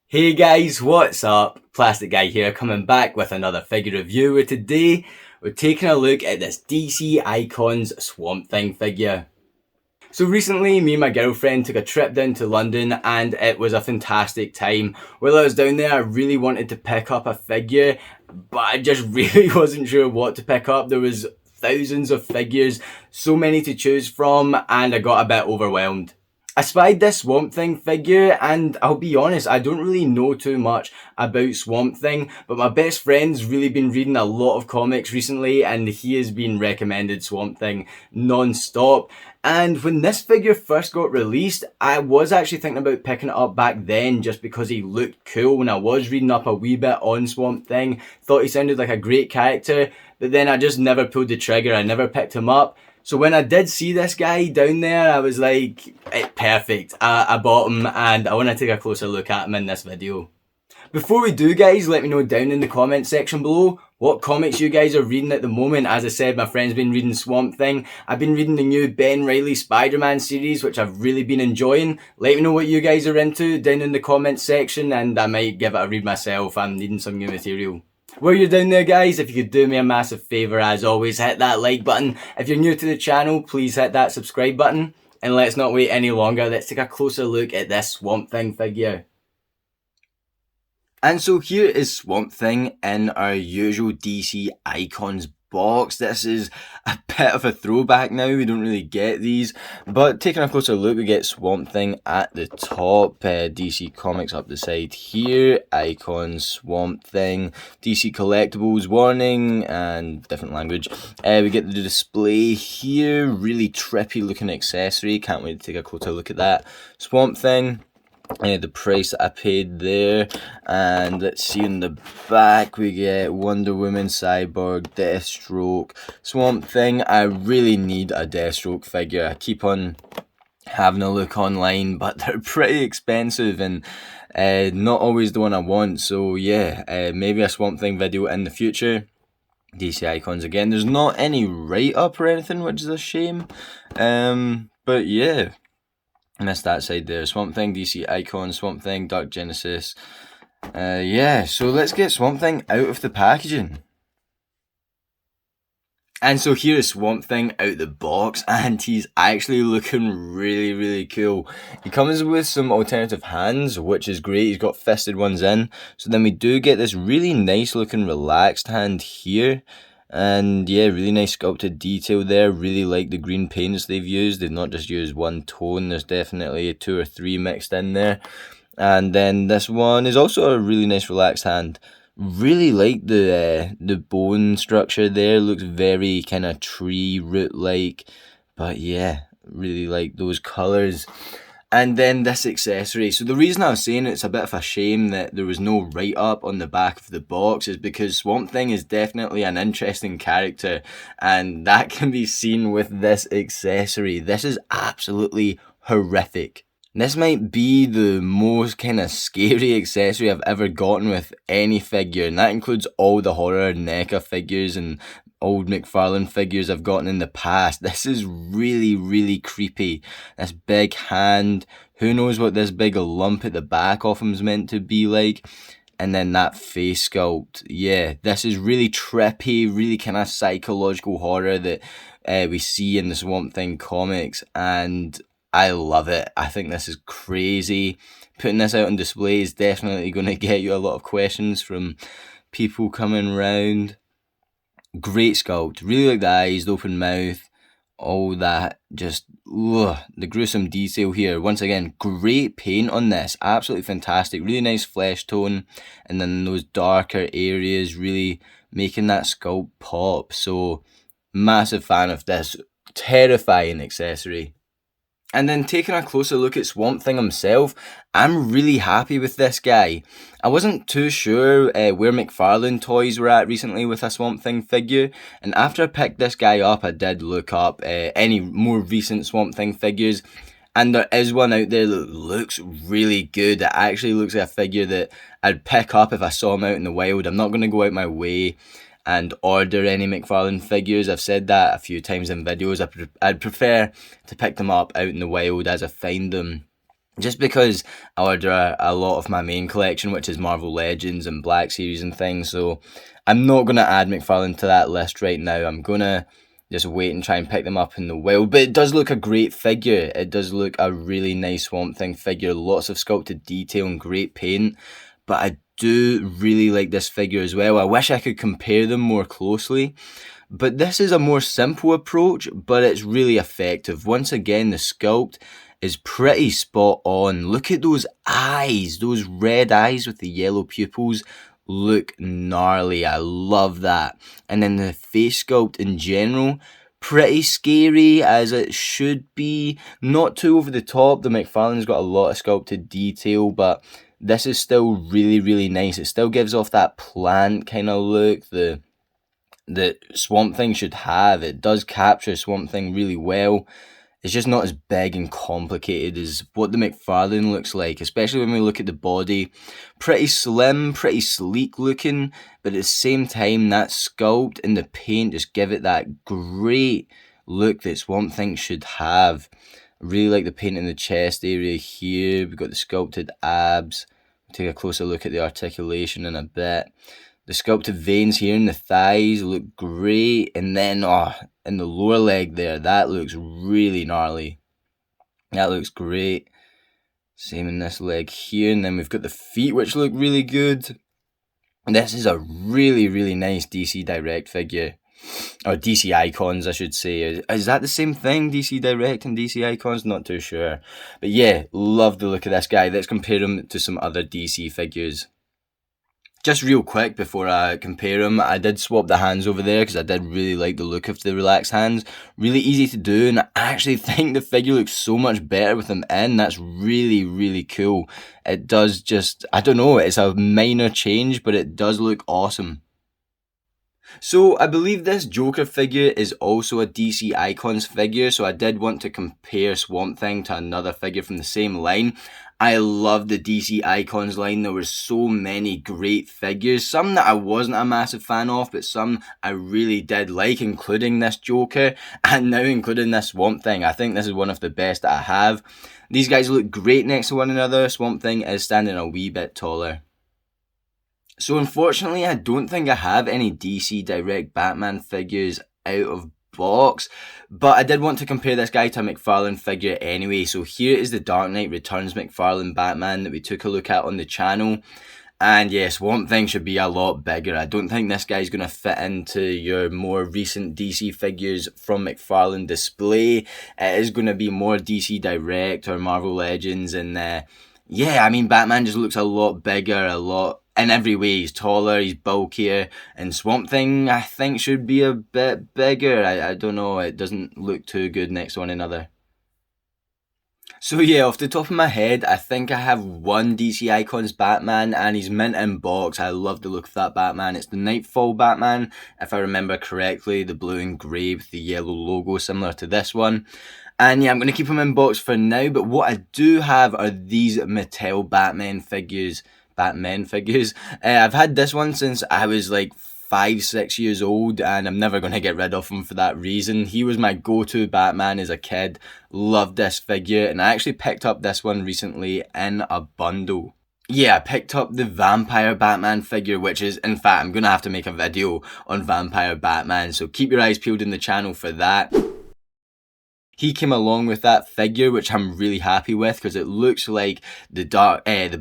Hey guys, what's up? Plastic Guy here, coming back with another figure review, where today we're taking a look at this DC Icons Swamp Thing figure. So recently, me and my girlfriend took a trip down to London and it was a fantastic time. While I was down there, I really wanted to pick up a figure, but I just really wasn't sure what to pick up. There was thousands of figures, so many to choose from, and I got a bit overwhelmed. I spied this Swamp Thing figure, and I'll be honest, I don't really know too much about Swamp Thing, but my best friend's really been reading a lot of comics recently, and he has been recommended Swamp Thing non-stop. And when this figure first got released, I was actually thinking about picking it up back then just because he looked cool when I was reading up a wee bit on Swamp Thing. Thought he sounded like a great character, but then I just never pulled the trigger. I never picked him up. So when I did see this guy down there, I was like, perfect. I bought him and I want to take a closer look at him in this video. Before we do, guys, let me know down in the comment section below what comics you guys are reading at the moment. As I said, my friend's been reading Swamp Thing. I've been reading the new Ben Reilly Spider-Man series, which I've really been enjoying. Let me know what you guys are into down in the comment section and I might give it a read myself. I'm needing some new material. While you're down there, guys, if you could do me a massive favour, as always, hit that like button. If you're new to the channel, please hit that subscribe button. And let's not wait any longer, let's take a closer look at this Swamp Thing figure. And so here is Swamp Thing in our usual DC Icons box. This is a bit of a throwback now, we don't really get these, but taking a closer look, we get Swamp Thing at the top, DC Comics up the side here, Icons, Swamp Thing, DC Collectibles, warning, and different language. We get the display here, really trippy looking accessory, can't wait to take a closer look at that. Swamp Thing. The price that I paid there, and let's see in the back we get Wonder Woman, Cyborg, Deathstroke, Swamp Thing. I really need a Deathstroke figure. I keep on having a look online, but they're pretty expensive and not always the one I want. So yeah, maybe a Swamp Thing video in the future. DC Icons again. There's not any write-up or anything, which is a shame. But yeah. Missed that side there. Swamp Thing, DC Icon, Swamp Thing, Dark Genesis. Yeah, so let's get Swamp Thing out of the packaging. And so here is Swamp Thing out the box, and he's actually looking really cool. He comes with some alternative hands, which is great. He's got fisted ones in. So then we do get this really nice looking relaxed hand here. And yeah, really nice sculpted detail there. Really like the green paints they've used. They've not just used one tone. There's definitely 2 or 3 mixed in there. And then this one is also a really nice relaxed hand. Really like the bone structure there. Looks very kind of tree root like. But yeah, really like those colours. And then this accessory. So the reason I was saying it's a bit of a shame that there was no write-up on the back of the box is because Swamp Thing is definitely an interesting character, and that can be seen with this accessory. This is absolutely horrific. This might be the most kind of scary accessory I've ever gotten with any figure, and that includes all the horror NECA figures and old Mcfarland figures I've gotten in the past. This is really creepy. This big hand, who knows what this big lump at the back of him is meant to be like. And then that face sculpt, yeah, this is really trippy, really kind of psychological horror that we see in the Swamp Thing comics, and I love it. I think this is crazy. Putting this out on display is definitely going to get you a lot of questions from people coming round. Great sculpt. Really like the eyes, the open mouth, all that. Just, the gruesome detail here. Once again, great paint on this. Absolutely fantastic. Really nice flesh tone. And then those darker areas really making that sculpt pop. So, massive fan of this terrifying accessory. And then taking a closer look at Swamp Thing himself, I'm really happy with this guy. I wasn't too sure where Mcfarland toys were at recently with a Swamp Thing figure, and after I picked this guy up, I did look up any more recent Swamp Thing figures, and there is one out there that looks really good. It actually looks like a figure that I'd pick up if I saw him out in the wild. I'm not going to go out my way and order any Mcfarland figures. I've said that a few times in videos. I'd prefer to pick them up out in the wild as I find them. just because I order a lot of my main collection, which is Marvel Legends and Black Series and things. So I'm not going to add Mcfarland to that list right now. I'm going to just wait and try and pick them up in the wild. But it does look a great figure. It does look a really nice Swamp Thing figure. Lots of sculpted detail and great paint. But I do really like this figure as well. I wish I could compare them more closely. But this is a more simple approach, but it's really effective. Once again, the sculpt is pretty spot on. Look at those eyes, those red eyes with the yellow pupils look gnarly. I love that. And then the face sculpt in general, pretty scary as it should be. Not too over the top. The Mcfarland's got a lot of sculpted detail, but this is still really, really nice. It still gives off that plant kind of look that Swamp Thing should have. It does capture Swamp Thing really well. It's just not as big and complicated as what the Mcfarland looks like, especially when we look at the body. Pretty slim, pretty sleek looking, but at the same time, that sculpt and the paint just give it that great look that Swamp Thing should have. I really like the paint in the chest area here. We've got the sculpted abs. We'll take a closer look at the articulation in a bit. The sculpted veins here in the thighs look great. And then, in the lower leg there, that looks really gnarly. That looks great. Same in this leg here. And then we've got the feet, which look really good. This is a really, really nice DC Direct figure. Or DC Icons, I should say. Is that the same thing? DC Direct and DC Icons? Not too sure. But yeah, love the look of this guy. Let's compare him to some other DC figures. Just real quick before I compare them, I did swap the hands over there because I did really like the look of the relaxed hands. Really easy to do, and I actually think the figure looks so much better with them in. That's really, really cool. It does just, I don't know, it's a minor change, but it does look awesome. So I believe this Joker figure is also a DC Icons figure, so I did want to compare Swamp Thing to another figure from the same line. I love the DC Icons line. There were so many great figures, some that I wasn't a massive fan of, but some I really did like, including this Joker, and now including this Swamp Thing. I think this is one of the best that I have. These guys look great next to one another. Swamp Thing is standing a wee bit taller. So unfortunately, I don't think I have any DC Direct Batman figures out of box, but I did want to compare this guy to a Mcfarland figure anyway. So here is the Dark Knight Returns Mcfarland Batman that we took a look at on the channel. And yes, Swamp Thing should be a lot bigger. I don't think this guy's going to fit into your more recent DC figures from Mcfarland display. It is going to be more DC Direct or Marvel Legends, and yeah, I mean, Batman just looks a lot bigger, a lot, in every way. He's taller, he's bulkier, and Swamp Thing, I think, should be a bit bigger. I don't know, it doesn't look too good next to one another. So yeah, off the top of my head, I think I have one DC Icons Batman, and he's mint in box. I love the look of that Batman. It's the Nightfall Batman, if I remember correctly, the blue and grey with the yellow logo, similar to this one. And yeah, I'm going to keep them in box for now, but what I do have are these Mattel Batman figures. I've had this one since I was like 5-6 years old, and I'm never going to get rid of him for that reason. He was my go-to Batman as a kid. Loved this figure, and I actually picked up this one recently in a bundle. Yeah, I picked up the Vampire Batman figure, which is, in fact, I'm going to have to make a video on Vampire Batman, so keep your eyes peeled in the channel for that. He came along with that figure, which I'm really happy with, because it looks like the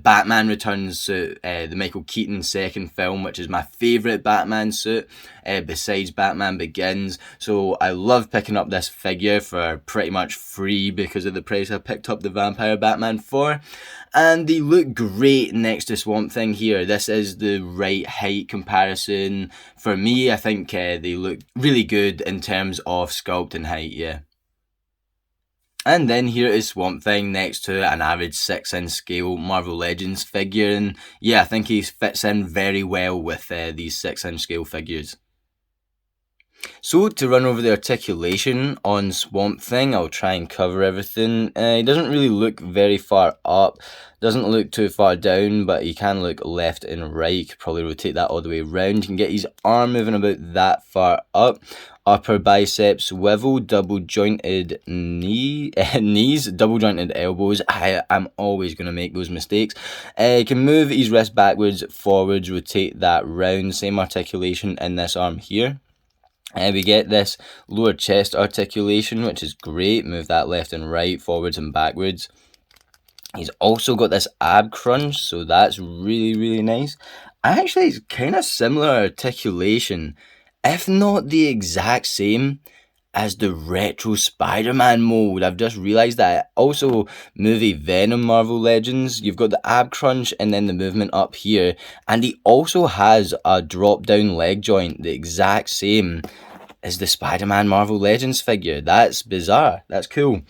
Batman Returns suit, the Michael Keaton second film, which is my favourite Batman suit, besides Batman Begins. So I love picking up this figure for pretty much free because of the price I picked up the Vampire Batman for. And they look great next to Swamp Thing here. This is the right height comparison. For me, I think they look really good in terms of sculpt and height, yeah. And then here is Swamp Thing next to an average 6-inch scale Marvel Legends figure, and yeah, I think he fits in very well with these 6-inch scale figures. So to run over the articulation on Swamp Thing, I'll try and cover everything. He doesn't really look very far up, doesn't look too far down, but he can look left and right. You could probably rotate that all the way around. You can get his arm moving about that far up. Upper bicep swivel, double jointed knees, double jointed elbows. I'm always going to make those mistakes. You can move his wrist backwards, forwards, rotate that round. Same articulation in this arm here. We get this lower chest articulation, which is great. Move that left and right, forwards and backwards. He's also got this ab crunch, so that's really, really nice. Actually, it's kind of similar articulation, if not the exact same, as the retro Spider-Man mold. I've just realised that. Also, movie Venom Marvel Legends, you've got the ab crunch and then the movement up here. And he also has a drop-down leg joint, the exact same as the Spider-Man Marvel Legends figure. That's bizarre. That's cool.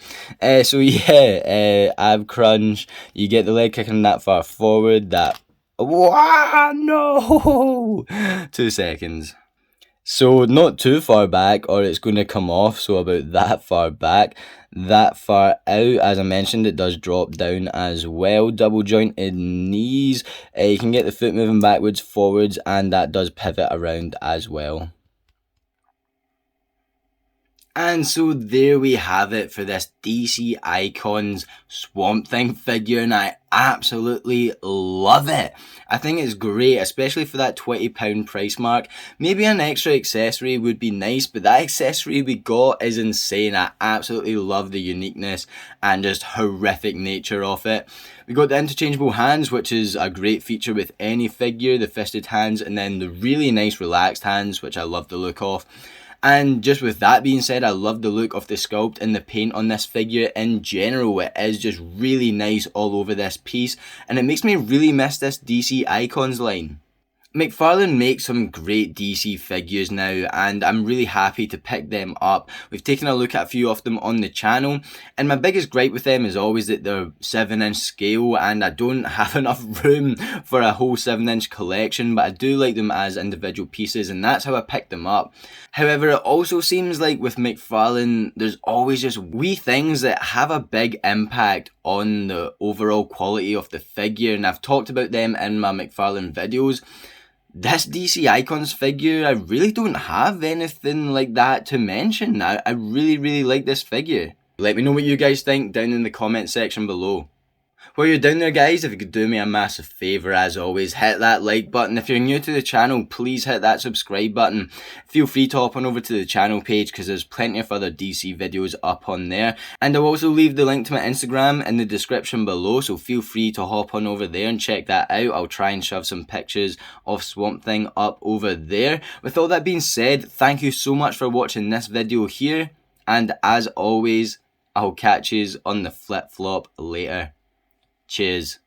So yeah, ab crunch. You get the leg kicking that far forward. That... Wow, no! 2 seconds. So not too far back or it's going to come off, so about that far back. That far out, as I mentioned, it does drop down as well. Double jointed knees. You can get the foot moving backwards, forwards, and that does pivot around as well. And so there we have it for this DC Icons Swamp Thing figure, and I absolutely love it. I think it's great, especially for that £20 price mark. Maybe an extra accessory would be nice, but that accessory we got is insane. I absolutely love the uniqueness and just horrific nature of it. We got the interchangeable hands, which is a great feature with any figure, the fisted hands, and then the really nice relaxed hands, which I love the look of. And just with that being said, I love the look of the sculpt and the paint on this figure in general. It is just really nice all over this piece, and it makes me really miss this DC Icons line. Mcfarland makes some great DC figures now, and I'm really happy to pick them up. We've taken a look at a few of them on the channel, and my biggest gripe with them is always that they're 7-inch scale, and I don't have enough room for a whole 7-inch collection, but I do like them as individual pieces, and that's how I picked them up. However, it also seems like with Mcfarland, there's always just wee things that have a big impact on the overall quality of the figure, and I've talked about them in my Mcfarland videos. This DC Icons figure, I really don't have anything like that to mention. I really, really like this figure. Let me know what you guys think down in the comment section below. While you're down there guys, if you could do me a massive favour as always, hit that like button. If you're new to the channel, please hit that subscribe button. Feel free to hop on over to the channel page because there's plenty of other DC videos up on there. And I'll also leave the link to my Instagram in the description below, so feel free to hop on over there and check that out. I'll try and shove some pictures of Swamp Thing up over there. With all that being said, thank you so much for watching this video here. And as always, I'll catch yous on the flip-flop later. Cheers.